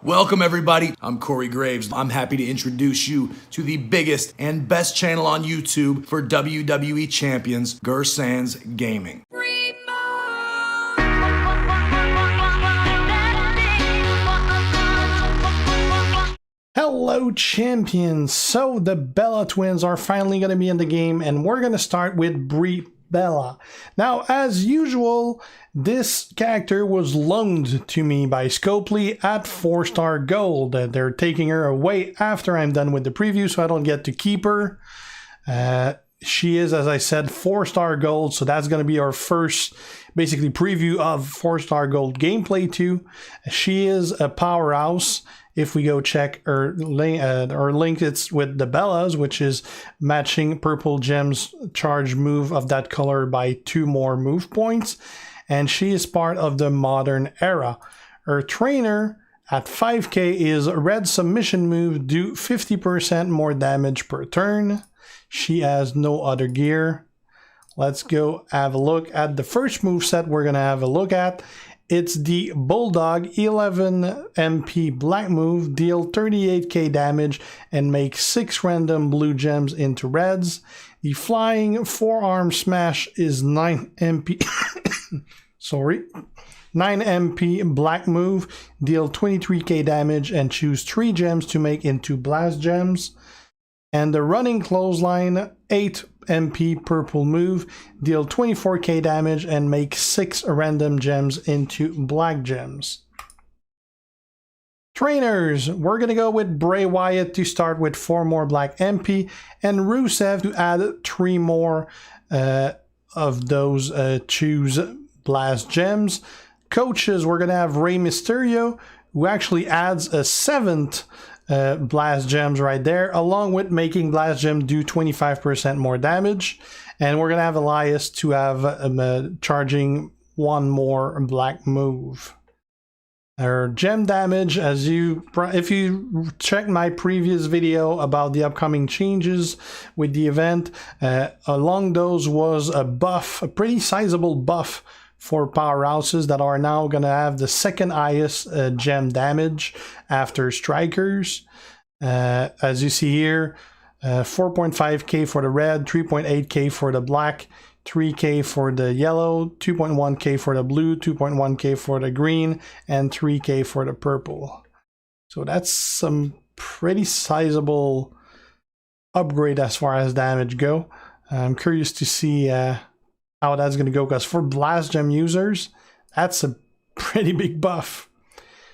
Welcome everybody, I'm Corey Graves. I'm happy to introduce you to the biggest and best channel on YouTube for WWE Champions, Guersan's Gaming. Hello champions! So the Bella twins are finally going to be in the game and we're going to start with Brie Bella. Now as usual, this character was loaned to me by Scopely at 4-star gold. They're taking her away after I'm done with the preview so I don't get to keep her. She is, as I said, 4-star gold, so that's going to be our first basically preview of 4-star gold gameplay too. She is a powerhouse. If we go check or link it's with the Bellas, which is matching purple gems charge move of that color by 2 more move points. And she is part of the modern era. Her trainer at 5k is red submission move, do 50% more damage per turn. She has no other gear. Let's go have a look at the first move set we're gonna have a look at. It's the Bulldog 11 MP black move, deal 38k damage and make 6 random blue gems into reds. The flying forearm smash is 9 MP sorry, 9 MP black move, deal 23k damage and choose 3 gems to make into blast gems. And the running clothesline 8 MP purple move, deal 24k damage and make 6 random gems into black gems. Trainers, we're gonna go with Bray Wyatt to start with 4 more black MP and Rusev to add 3 more of those choose blast gems. Coaches, we're gonna have Rey Mysterio, who actually adds a 7th blast gems right there, along with making blast gem do 25% more damage. And we're gonna have Elias to have charging 1 more black move. Our gem damage, as if you check my previous video about the upcoming changes with the event, along those was a buff, a pretty sizable buff for powerhouses that are now going to have the second highest gem damage after strikers. As you see here, 4.5k for the red, 3.8k for the black, 3k for the yellow, 2.1k for the blue, 2.1k for the green, and 3k for the purple. So that's some pretty sizable upgrade as far as damage go. I'm curious to see how that's going to go, because for blast gem users, that's a pretty big buff.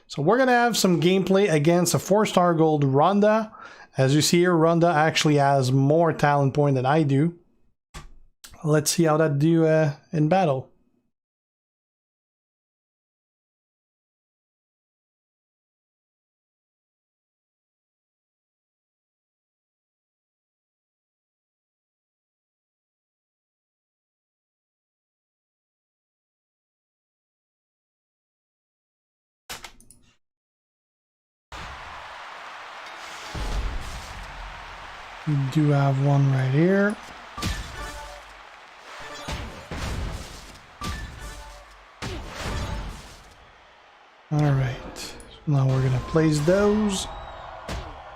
So we're going to have some gameplay against a 4-star gold Ronda. As you see here, Ronda actually has more talent point than I do. Let's see how that do in battle. We do have one right here. All right, so now we're gonna place those.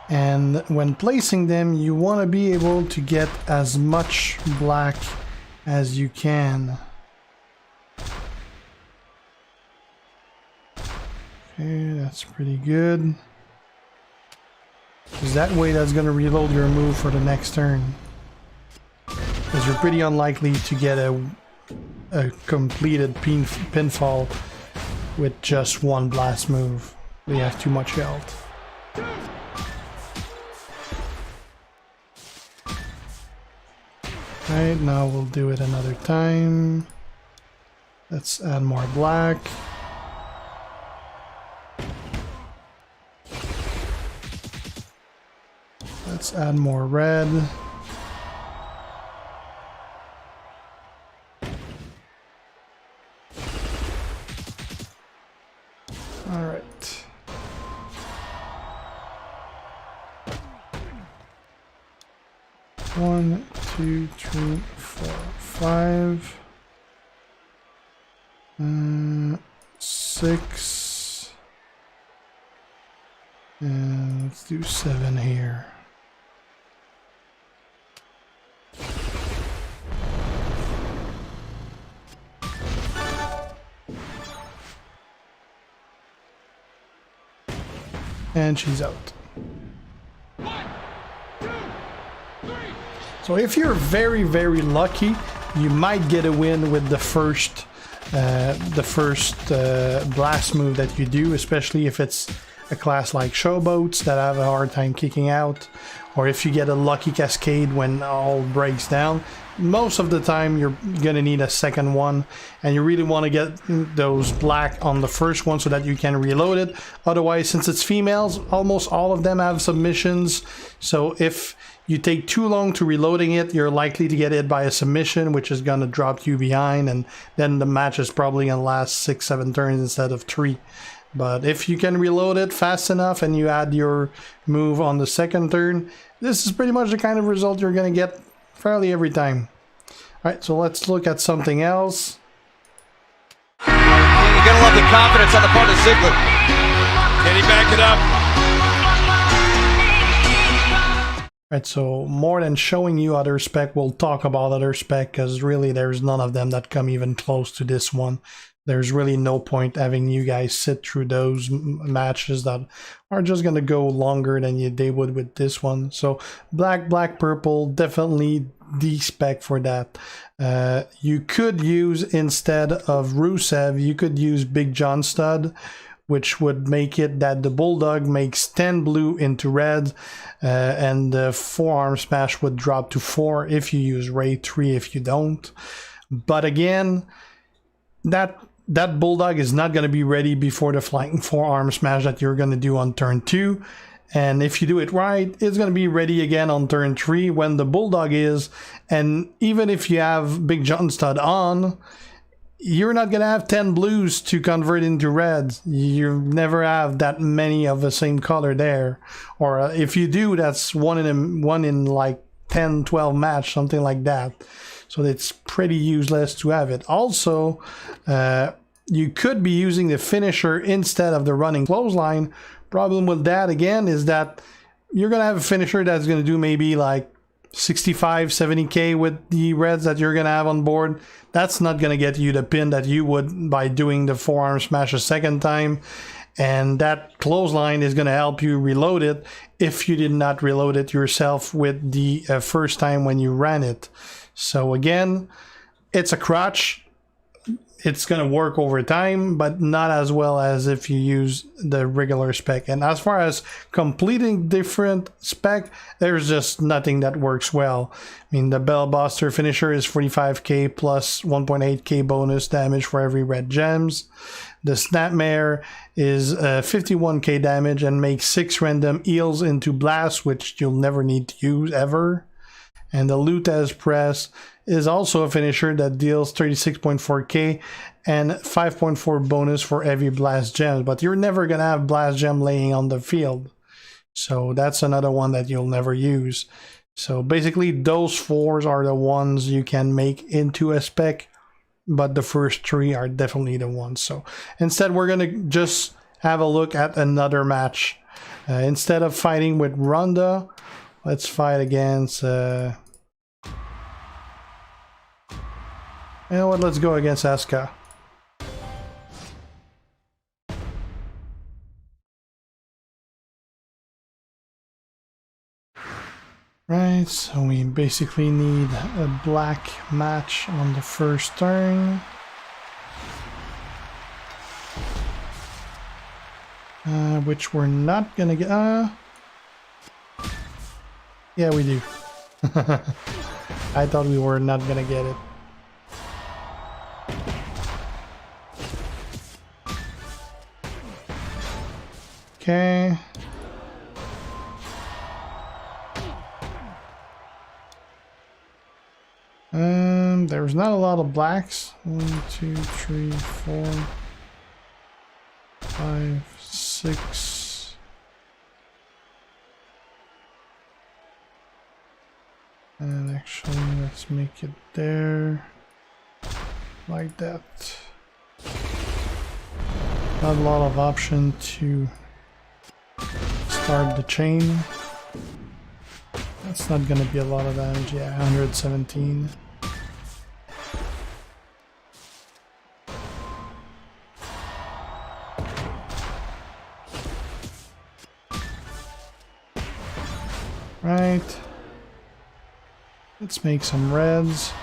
And when placing them, you want to be able to get as much black as you can. Okay, that's pretty good. Because that way that's going to reload your move for the next turn. Because you're pretty unlikely to get a completed pinfall with just 1 blast move. They have too much health. Right, now we'll do it another time. Let's add more black. Let's add more red. All right. One, two, three, four, 5. 6. Let's do 7 here. And she's out. So if you're very, very lucky, you might get a win with the first blast move that you do, especially if it's a class like showboats that have a hard time kicking out, or if you get a lucky cascade when all breaks down. Most of the time you're gonna need a second one, and you really want to get those black on the first one so that you can reload it. Otherwise, since it's females, almost all of them have submissions, so if you take too long to reloading it, you're likely to get hit by a submission, which is gonna drop you behind, and then the match is probably gonna last 6-7 turns instead of 3. But if you can reload it fast enough and you add your move on the second turn, this is pretty much the kind of result you're gonna get fairly every time. Alright, so let's look at something else. You're gonna love the confidence on the part of Ziggler. Can he back it up? Alright, so more than showing you other spec, we'll talk about other spec, because really there's none of them that come even close to this one. There's really no point having you guys sit through those matches that are just going to go longer than they would with this one. So black, purple, definitely the spec for that. You could use, instead of Rusev, you could use Big John Stud, which would make it that the Bulldog makes 10 blue into red, and the forearm smash would drop to 4 if you use Ray, 3 if you don't. But again, that Bulldog is not going to be ready before the flanking forearm smash that you're going to do on turn 2. And if you do it right, it's going to be ready again on turn 3 when the Bulldog is. And even if you have Big John Stud on, you're not going to have 10 blues to convert into reds. You never have that many of the same color there. Or if you do, that's one in like 10, 12 match, something like that. So it's pretty useless to have it. Also, you could be using the finisher instead of the running clothesline. Problem with that, again, is that you're going to have a finisher that's going to do maybe like 65, 70k with the reds that you're going to have on board. That's not going to get you the pin that you would by doing the forearm smash a second time. And that clothesline is going to help you reload it if you did not reload it yourself with the first time when you ran it. So again, it's a crutch. It's going to work over time, but not as well as if you use the regular spec. And as far as completing different spec, there's just nothing that works well. I mean, the Bell Buster finisher is 45k plus 1.8k bonus damage for every red gems. The Snapmare is 51k damage and makes 6 random heals into blast, which you'll never need to use ever. And the Lutez Press is also a finisher that deals 36.4k and 5.4 bonus for every blast gem, but you're never gonna have blast gem laying on the field, so that's another one that you'll never use. So basically those 4s are the ones you can make into a spec, but the first 3 are definitely the ones. So instead we're gonna just have a look at another match. Instead of fighting with Ronda, let's fight against you know what, let's go against Asuka. Right, so we basically need a black match on the first turn. Which we're not gonna get. Yeah, we do. I thought we were not gonna get it. Okay. There's not a lot of blacks. 1, 2, 3, 4, 5, 6. And actually, let's make it there. Like that. Not a lot of option to start the chain. That's not gonna be a lot of damage. Yeah, 117. Right. Let's make some reds.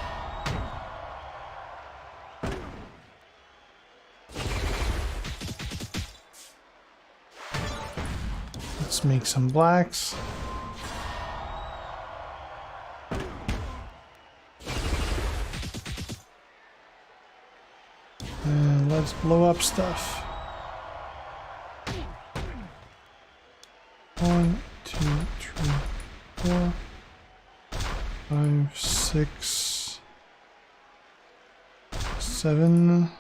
Let's make some blacks. And let's blow up stuff. 1, 2, 3, 4, 5, 6, 7.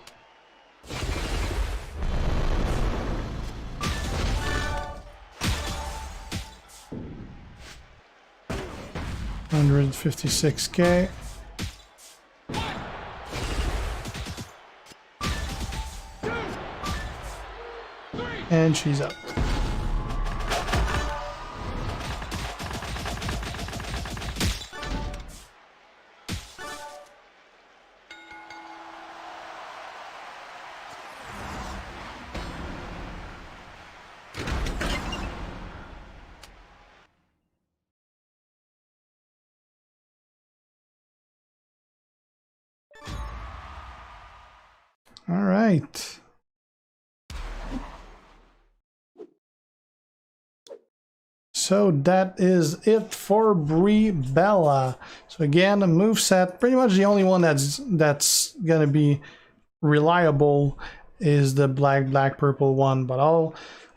$156K. And she's up. All right. So that is it for Brie Bella. So again, the moveset, pretty much the only one that's gonna be reliable is the black purple one. But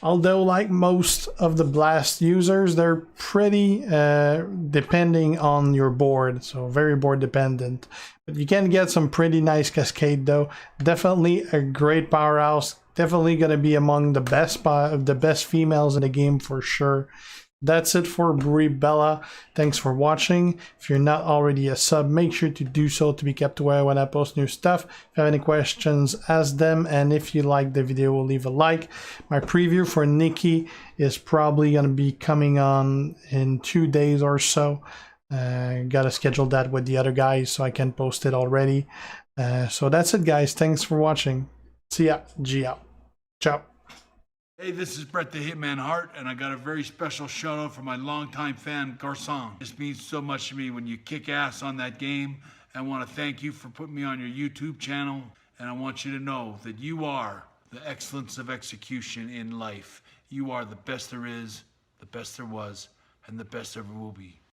although like most of the blast users, they're pretty depending on your board, so very board dependent. But you can get some pretty nice cascade though. Definitely a great powerhouse. Definitely gonna be among the best females in the game for sure. That's it for Brie Bella. Thanks for watching. If you're not already a sub, make sure to do so to be kept aware when I post new stuff. If you have any questions, ask them. And if you like the video, leave a like. My preview for Nikki is probably going to be coming on in 2 days or so. Gotta schedule that with the other guys so I can post it already. So that's it, guys. Thanks for watching. See ya. G out. Ciao. Hey, this is Brett the Hitman Hart, and I got a very special shout out for my longtime fan, Guersan. This means so much to me when you kick ass on that game. I want to thank you for putting me on your YouTube channel, and I want you to know that you are the excellence of execution in life. You are the best there is, the best there was, and the best there will be.